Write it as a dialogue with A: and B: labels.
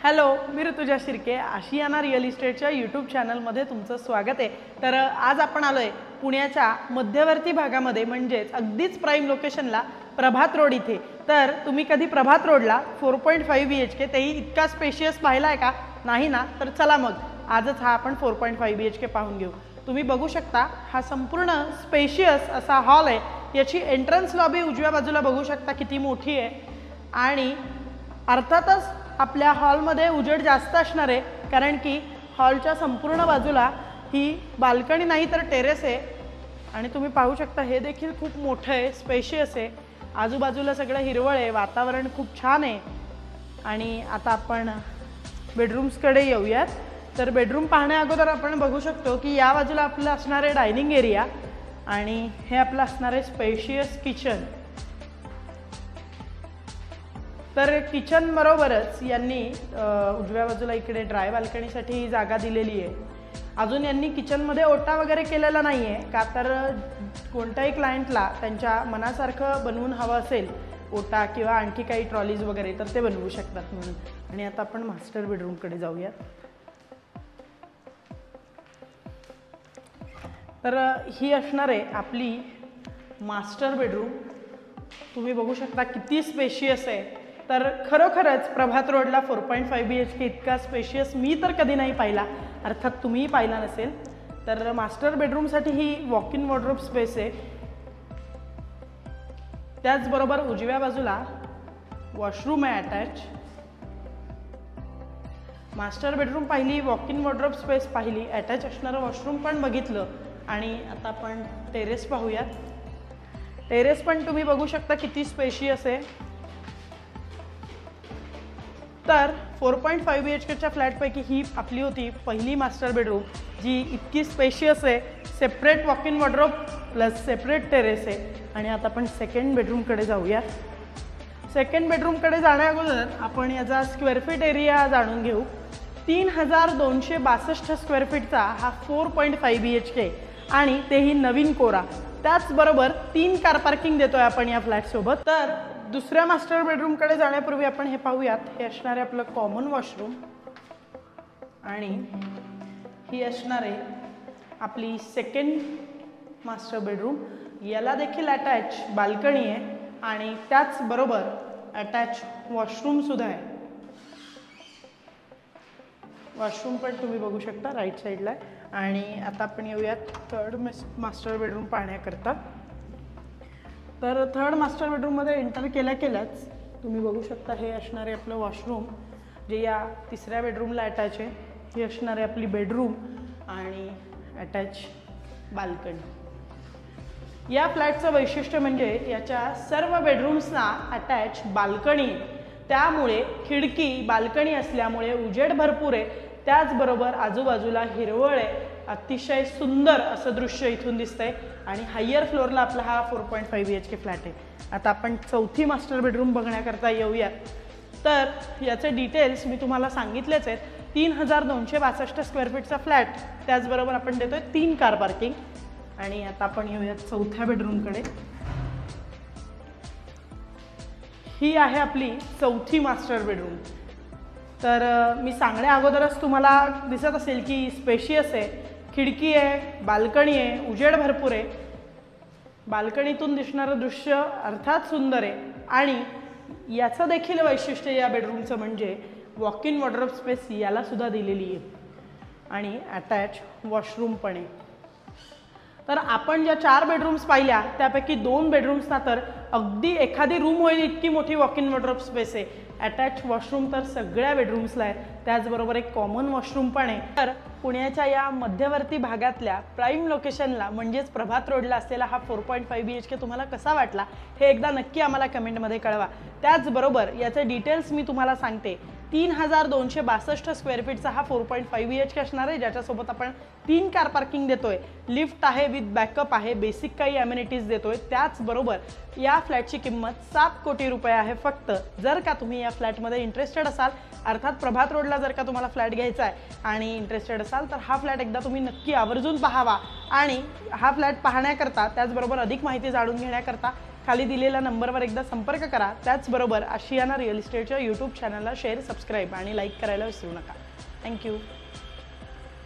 A: Hello, मी Rutuja Shirke, Ashiana real इस्टेटच्या YouTube चॅनलमध्ये तुमचं स्वागत आहे। तर आज आपण आलोय पुण्याच्या मध्यवर्ती भागामध्ये, म्हणजेच अगदीच प्राईम लोकेशनला प्रभात रोड इथे। तर तुम्ही कधी प्रभात रोडला 4.5 BHK तेही इतका स्पेशियस पाहिलाय का? नाही ना? तर चला मग आजच हा आपण 4.5 BHK पाहून घेऊ। तुम्ही बघू शकता हा संपूर्ण स्पेशियस असा हॉल आहे। याची एंट्रन्स लॉबी उजव्या बाजूला बघू शकता किती मोठी आहे, आणि अर्थातच आपल्या हॉलमध्ये उजेड जास्त असणार आहे, कारण की हॉलच्या संपूर्ण बाजूला ही बाल्कनी नाही तर टेरेस आहे। आणि तुम्ही पाहू शकता हे देखील खूप मोठं आहे, स्पेशियस आहे, आजूबाजूला सगळं हिरवळ आहे, वातावरण खूप छान आहे। आणि आता आपण बेडरूम्सकडे येऊयात। तर बेडरूम पाहण्या अगोदर आपण बघू शकतो की या बाजूला आपलं असणार आहे डायनिंग एरिया, आणि हे आपलं असणार आहे स्पेशियस किचन। तर किचन बरोबरच यांनी उजव्या बाजूला इकडे ड्राय बाल्कनीसाठी जागा दिलेली आहे। अजून यांनी किचनमध्ये ओटा वगैरे केलेला नाही आहे, का तर कोणत्याही क्लायंटला त्यांच्या मनासारखं बनवून हवं असेल ओटा किंवा आणखी काही ट्रॉलीज वगैरे तर ते बनवू शकतात म्हणून। आणि आता आपण मास्टर बेडरूमकडे जाऊयात। तर ही असणार आहे आपली मास्टर बेडरूम। तुम्ही बघू शकता किती स्पेशियस आहे। तर खरोखरच प्रभात रोडला 4.5 BHK इतका स्पेशियस मी तर कधी नाही पाहिला, अर्थात तुम्हीही पाहिला नसेल। तर मास्टर बेडरूमसाठी ही वॉक इन वॉर्डरोब स्पेस आहे। त्याचबरोबर उजव्या बाजूला वॉशरूम आहे अटॅच। मास्टर बेडरूम पाहिली, वॉक इन वॉर्डरोब स्पेस पाहिली, अटॅच असणारं वॉशरूम पण बघितलं। आणि आता आपण टेरेस पाहूयात। टेरेस पण तुम्ही बघू शकता किती स्पेशियस आहे। तर 4.5 BHKच्या फ्लॅटपैकी ही आपली होती पहिली मास्टर बेडरूम, जी इतकी स्पेशियस आहे, separate walk in wardrobe plus separate terrace आहे। आणि आता आपण सेकंड बेडरूमकडे जाऊयात। सेकंड बेडरूमकडे जाण्या अगोदर आपण याचा स्क्वेअर फीट एरिया जाणून घेऊ। 3262 स्क्वेअर फीटचा हा 4.5 BHK, आणि तेही नवीन कोरा। त्याचबरोबर 3 कार पार्किंग देतोय आपण या फ्लॅटसोबत। तर दुसऱ्या मास्टर बेडरूमकडे जाण्यापूर्वी आपण हे पाहूयात। हे असणार आहे आपलं कॉमन वॉशरूम, आणि ही असणार आहे आपली सेकंड मास्टर बेडरूम। याला देखील अटॅच बाल्कनी आहे, आणि त्याचबरोबर अटॅच वॉशरूम सुद्धा आहे। वॉशरूम पण तुम्ही बघू शकता राईट साईडला आहे। आणि आता आपण येऊयात थर्ड मास्टर बेडरूम पाहण्याकरता। तर थर्ड मास्टर बेडरूममध्ये एंटर केल्याच तुम्ही बघू शकता हे असणार आहे आपलं वॉशरूम, जे या तिसऱ्या बेडरूमला अटॅच आहे। ही असणार आहे आपली बेडरूम आणि अटॅच बाल्कनी। या फ्लॅटचं वैशिष्ट्य म्हणजे याच्या सर्व बेडरूम्सना अटॅच बाल्कनी आहे। त्यामुळे खिडकी बाल्कनी असल्यामुळे उजेड भरपूर आहे, त्याचबरोबर आजूबाजूला हिरवळ आहे, अतिशय सुंदर असं दृश्य इथून दिसतंय। आणि हायर फ्लोअरला आपला हा 4.5 BHK फ्लॅट आहे। आता आपण चौथी मास्टर बेडरूम बघण्याकरता येऊयात। तर याचे डिटेल्स मी तुम्हाला सांगितलेच आहेत। 3262 स्क्वेअर फीटचा फ्लॅट, त्याचबरोबर आपण देतोय 3 कार पार्किंग। आणि आता आपण येऊयात चौथ्या बेडरूमकडे। ही आहे आपली चौथी मास्टर बेडरूम। तर मी सांगण्या अगोदरच तुम्हाला दिसत असेल की स्पेशियस आहे, खिडकी आहे, बाल्कनी आहे, उजेड भरपूर आहे। बाल्कनीतून दिसणारं दृश्य अर्थात सुंदर आहे। आणि याचं देखील वैशिष्ट्य या बेडरूमचं म्हणजे वॉक इन वॉर्डरोब स्पेस याला सुद्धा दिलेली आहे, आणि अटॅच वॉशरूम पण आहे। तर आपण ज्या 4 बेडरूम्स पाहिल्या त्यापैकी 2 बेडरूम्सना तर अगदी एखादी रूम होईल इतकी मोठी वॉक इन वॉर्डरोब स्पेस आहे। अटॅच वॉशरूम तर सगळ्या बेडरूम्सला आहे, त्याचबरोबर एक कॉमन वॉशरूम पण आहे। तर पुण्याच्या या मध्यवर्ती भागातल्या प्राईम लोकेशनला म्हणजेच प्रभात रोडला असलेला हा 4.5 BHK तुम्हाला कसा वाटला हे एकदा नक्की आम्हाला कमेंटमध्ये कळवा। त्याचबरोबर याचे डिटेल्स मी तुम्हाला सांगते। 3262 स्क्वेअर फीटचा हा 4.5 BHK असणार आहे, ज्याच्यासोबत आपण 3 कार पार्किंग देतोय, लिफ्ट आहे, विथ बॅकअप आहे, बेसिक काही अमेनिटीज देतोय। त्याचबरोबर या फ्लॅटची किंमत 7 कोटी रुपये आहे फक्त। जर का तुम्ही या फ्लॅटमध्ये इंटरेस्टेड असाल, अर्थात प्रभात रोडला जर का तुम्हाला फ्लॅट घ्यायचा आहे आणि इंटरेस्टेड असाल, तर हा फ्लॅट एकदा तुम्ही नक्की आवर्जून पाहावा। आणि हा फ्लॅट पाहण्याकरता, त्याचबरोबर अधिक माहिती जाणून घेण्याकरता खाली दिलेल्या नंबरवर एकदा संपर्क करा. त्याचबरोबर आशियाना रिअल इस्टेटच्या यूट्यूब चॅनलला शेअर, सबस्क्राईब आणि लाईक करायला विसरू नका. थँक्यू.